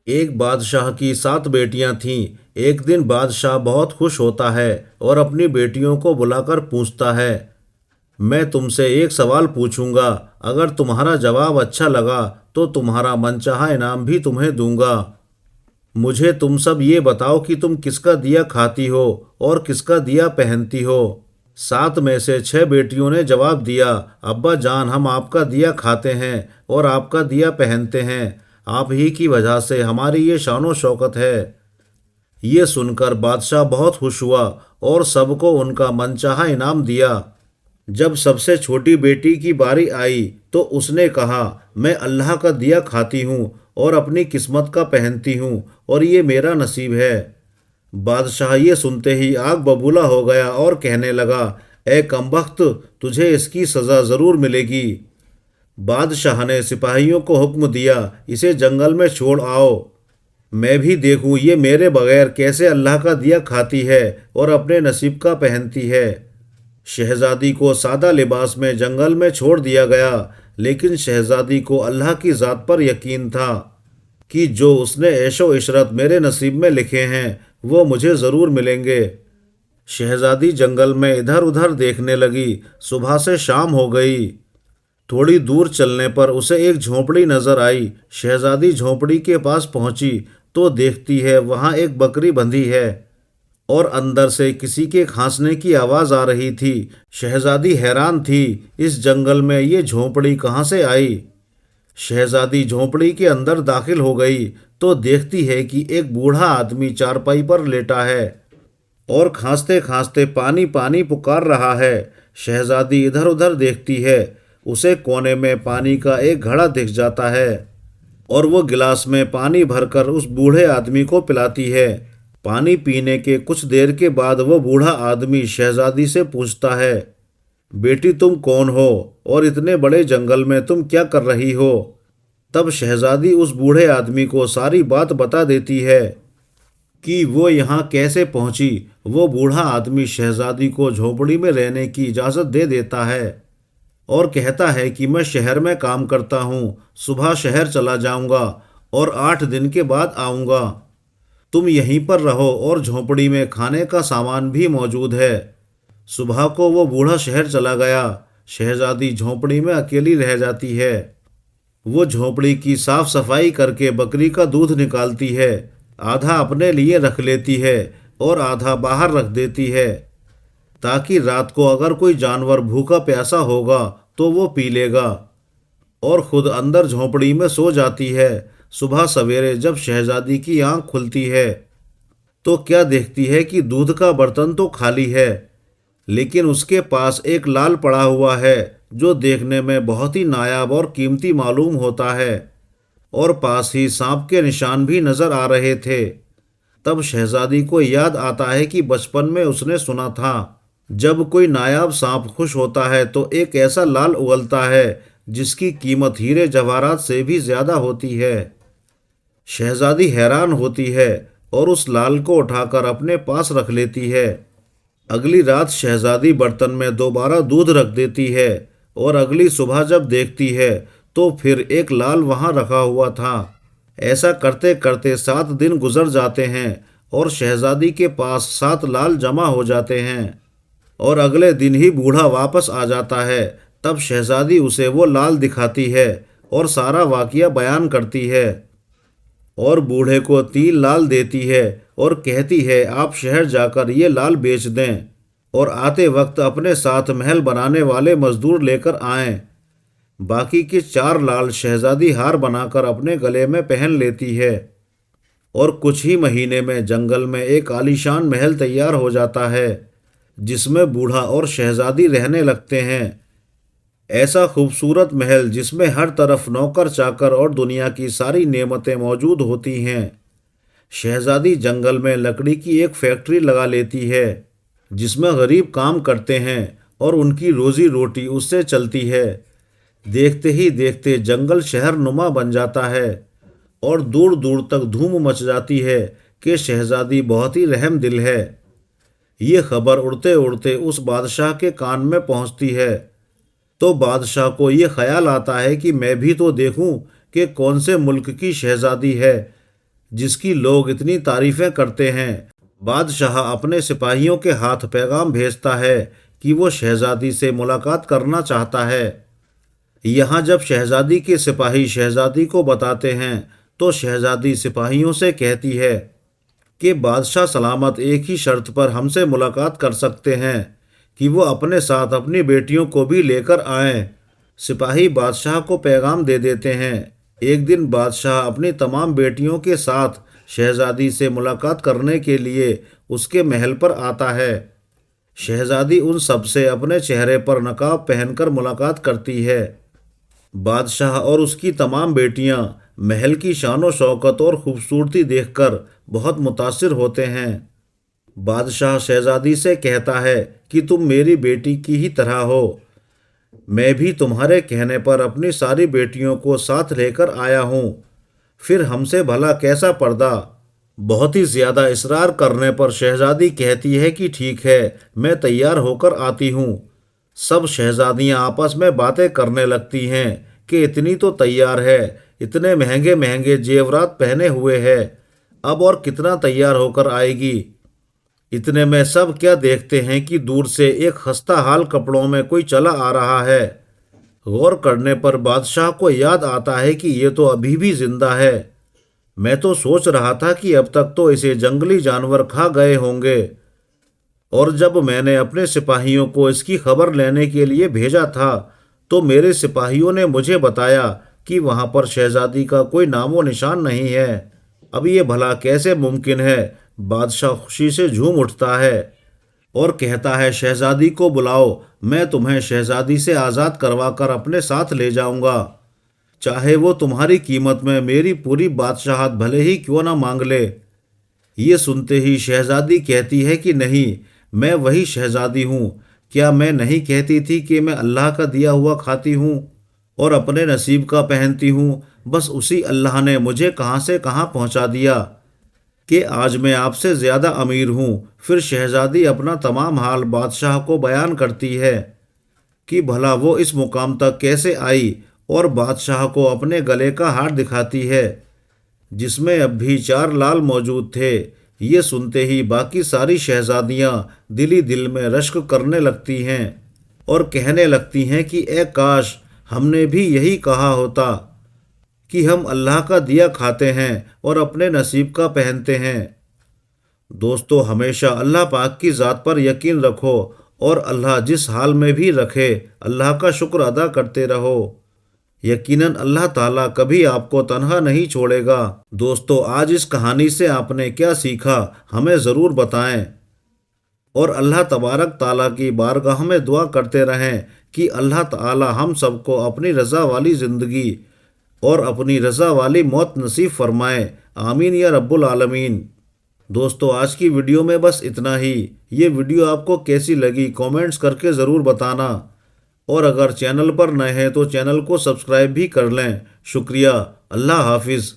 एक बादशाह की 7 बेटियां थीं। एक दिन बादशाह बहुत खुश होता है और अपनी बेटियों को बुलाकर पूछता है, मैं तुमसे एक सवाल पूछूंगा। अगर तुम्हारा जवाब अच्छा लगा तो तुम्हारा मनचाहा इनाम भी तुम्हें दूंगा। मुझे तुम सब ये बताओ कि तुम किसका दिया खाती हो और किसका दिया पहनती हो। 7 में से 6 बेटियों ने जवाब दिया, अब्बा जान, हम आपका दिया खाते हैं और आपका दिया पहनते हैं। आप ही की वजह से हमारी ये शानो शौकत है। ये सुनकर बादशाह बहुत खुश हुआ और सबको उनका मनचाहा इनाम दिया। जब सबसे छोटी बेटी की बारी आई तो उसने कहा, मैं अल्लाह का दिया खाती हूँ और अपनी किस्मत का पहनती हूँ और ये मेरा नसीब है। बादशाह ये सुनते ही आग बबूला हो गया और कहने लगा, ए कमबख्त, तुझे इसकी सज़ा ज़रूर मिलेगी। बादशाह ने सिपाहियों को हुक्म दिया, इसे जंगल में छोड़ आओ, मैं भी देखूं ये मेरे बगैर कैसे अल्लाह का दिया खाती है और अपने नसीब का पहनती है। शहजादी को सादा लिबास में जंगल में छोड़ दिया गया, लेकिन शहजादी को अल्लाह की ज़ात पर यकीन था कि जो उसने ऐशो इशरत मेरे नसीब में लिखे हैं वो मुझे ज़रूर मिलेंगे। शहजादी जंगल में इधर उधर देखने लगी। सुबह से शाम हो गई। थोड़ी दूर चलने पर उसे एक झोंपड़ी नजर आई। शहजादी झोंपड़ी के पास पहुंची तो देखती है वहां एक बकरी बंधी है और अंदर से किसी के खांसने की आवाज आ रही थी। शहजादी हैरान थी, इस जंगल में ये झोंपड़ी कहाँ से आई। शहजादी झोंपड़ी के अंदर दाखिल हो गई तो देखती है कि एक बूढ़ा आदमी चारपाई पर लेटा है और खांसते खांसते पानी पानी पुकार रहा है। शहजादी इधर उधर देखती है, उसे कोने में पानी का एक घड़ा दिख जाता है और वो गिलास में पानी भरकर उस बूढ़े आदमी को पिलाती है। पानी पीने के कुछ देर के बाद वो बूढ़ा आदमी शहजादी से पूछता है, बेटी तुम कौन हो और इतने बड़े जंगल में तुम क्या कर रही हो। तब शहजादी उस बूढ़े आदमी को सारी बात बता देती है कि वो यहाँ कैसे पहुंची। वो बूढ़ा आदमी शहजादी को झोपड़ी में रहने की इजाज़त दे देता है और कहता है कि मैं शहर में काम करता हूँ, सुबह शहर चला जाऊँगा और 8 दिन के बाद आऊँगा। तुम यहीं पर रहो और झोपड़ी में खाने का सामान भी मौजूद है। सुबह को वो बूढ़ा शहर चला गया। शहजादी झोपड़ी में अकेली रह जाती है। वो झोपड़ी की साफ सफाई करके बकरी का दूध निकालती है, आधा अपने लिए रख लेती है और आधा बाहर रख देती है ताकि रात को अगर कोई जानवर भूखा प्यासा होगा तो वो पी लेगा, और खुद अंदर झोंपड़ी में सो जाती है। सुबह सवेरे जब शहजादी की आंख खुलती है तो क्या देखती है कि दूध का बर्तन तो खाली है, लेकिन उसके पास एक लाल पड़ा हुआ है जो देखने में बहुत ही नायाब और कीमती मालूम होता है, और पास ही सांप के निशान भी नजर आ रहे थे। तब शहजादी को याद आता है कि बचपन में उसने सुना था, जब कोई नायाब सांप खुश होता है तो एक ऐसा लाल उगलता है जिसकी कीमत हीरे जवाहरात से भी ज्यादा होती है। शहजादी हैरान होती है और उस लाल को उठाकर अपने पास रख लेती है। अगली रात शहजादी बर्तन में दोबारा दूध रख देती है और अगली सुबह जब देखती है तो फिर एक लाल वहां रखा हुआ था। ऐसा करते करते 7 दिन गुजर जाते हैं और शहजादी के पास 7 लाल जमा हो जाते हैं और अगले दिन ही बूढ़ा वापस आ जाता है। तब शहजादी उसे वो लाल दिखाती है और सारा वाकया बयान करती है और बूढ़े को 3 लाल देती है और कहती है, आप शहर जाकर ये लाल बेच दें और आते वक्त अपने साथ महल बनाने वाले मजदूर लेकर आएं। बाकी के 4 लाल शहजादी हार बनाकर अपने गले में पहन लेती है और कुछ ही महीने में जंगल में एक आलीशान महल तैयार हो जाता है जिसमें बूढ़ा और शहजादी रहने लगते हैं। ऐसा खूबसूरत महल जिसमें हर तरफ नौकर चाकर और दुनिया की सारी नेमतें मौजूद होती हैं। शहजादी जंगल में लकड़ी की एक फैक्ट्री लगा लेती है जिसमें गरीब काम करते हैं और उनकी रोजी रोटी उससे चलती है। देखते ही देखते जंगल शहर नुमा बन जाता है और दूर दूर तक धूम मच जाती है कि शहजादी बहुत ही रहम दिल है। ये खबर उड़ते उड़ते उस बादशाह के कान में पहुंचती है तो बादशाह को ये ख्याल आता है कि मैं भी तो देखूं कि कौन से मुल्क की शहजादी है जिसकी लोग इतनी तारीफें करते हैं। बादशाह अपने सिपाहियों के हाथ पैगाम भेजता है कि वो शहजादी से मुलाकात करना चाहता है। यहाँ जब शहजादी के सिपाही शहजादी को बताते हैं तो शहजादी सिपाहियों से कहती है कि बादशाह सलामत एक ही शर्त पर हमसे मुलाकात कर सकते हैं कि वो अपने साथ अपनी बेटियों को भी लेकर आएं। सिपाही बादशाह को पैगाम दे देते हैं। एक दिन बादशाह अपनी तमाम बेटियों के साथ शहजादी से मुलाकात करने के लिए उसके महल पर आता है। शहजादी उन सब से अपने चेहरे पर नकाब पहनकर मुलाकात करती है। बादशाह और उसकी तमाम बेटियां महल की शानो शौकत और खूबसूरती देखकर बहुत मुतासिर होते हैं। बादशाह शहजादी से कहता है कि तुम मेरी बेटी की ही तरह हो। मैं भी तुम्हारे कहने पर अपनी सारी बेटियों को साथ लेकर आया हूँ। फिर हमसे भला कैसा पर्दा। बहुत ही ज्यादा इसरार करने पर शहजादी कहती है कि ठीक है, मैं तैयार होकर आती हूँ। सब शहजादियां आपस में बातें करने लगती हैं कि इतनी तो तैयार है, इतने महंगे महंगे जेवरात पहने हुए है, अब और कितना तैयार होकर आएगी। इतने में सब क्या देखते हैं कि दूर से एक खस्ता हाल कपड़ों में कोई चला आ रहा है। गौर करने पर बादशाह को याद आता है कि ये तो अभी भी जिंदा है। मैं तो सोच रहा था कि अब तक तो इसे जंगली जानवर खा गए होंगे। और जब मैंने अपने सिपाहियों को इसकी खबर लेने के लिए भेजा था तो मेरे सिपाहियों ने मुझे बताया कि वहां पर शहजादी का कोई नामो निशान नहीं है। अब ये भला कैसे मुमकिन है। बादशाह खुशी से झूम उठता है और कहता है, शहजादी को बुलाओ, मैं तुम्हें शहजादी से आज़ाद करवाकर अपने साथ ले जाऊंगा, चाहे वो तुम्हारी कीमत में मेरी पूरी बादशाहत भले ही क्यों ना मांग ले। ये सुनते ही शहजादी कहती है कि नहीं, मैं वही शहजादी हूँ। क्या मैं नहीं कहती थी कि मैं अल्लाह का दिया हुआ खाती हूँ और अपने नसीब का पहनती हूँ। बस उसी अल्लाह ने मुझे कहाँ से कहाँ पहुँचा दिया कि आज मैं आपसे ज़्यादा अमीर हूँ। फिर शहजादी अपना तमाम हाल बादशाह को बयान करती है कि भला वो इस मुकाम तक कैसे आई और बादशाह को अपने गले का हार दिखाती है जिसमें अब भी 4 लाल मौजूद थे। ये सुनते ही बाकी सारी शहजादियां दिली दिल में रश्क करने लगती हैं और कहने लगती हैं कि ए काश हमने भी यही कहा होता कि हम अल्लाह का दिया खाते हैं और अपने नसीब का पहनते हैं। दोस्तों, हमेशा अल्लाह पाक की ज़ात पर यकीन रखो और अल्लाह जिस हाल में भी रखे अल्लाह का शुक्र अदा करते रहो। यकीनन अल्लाह ताला कभी आपको तन्हा नहीं छोड़ेगा। दोस्तों, आज इस कहानी से आपने क्या सीखा हमें ज़रूर बताएं और अल्लाह तबारक ताला की बारगाह में दुआ करते रहें कि अल्लाह ताला हम सबको अपनी रज़ा वाली ज़िंदगी और अपनी रज़ा वाली मौत नसीब फरमाए। आमीन या रब्बुल आलमीन। दोस्तों, आज की वीडियो में बस इतना ही। ये वीडियो आपको कैसी लगी कमेंट्स करके ज़रूर बताना और अगर चैनल पर नए हैं तो चैनल को सब्सक्राइब भी कर लें। शुक्रिया। अल्लाह हाफिज़।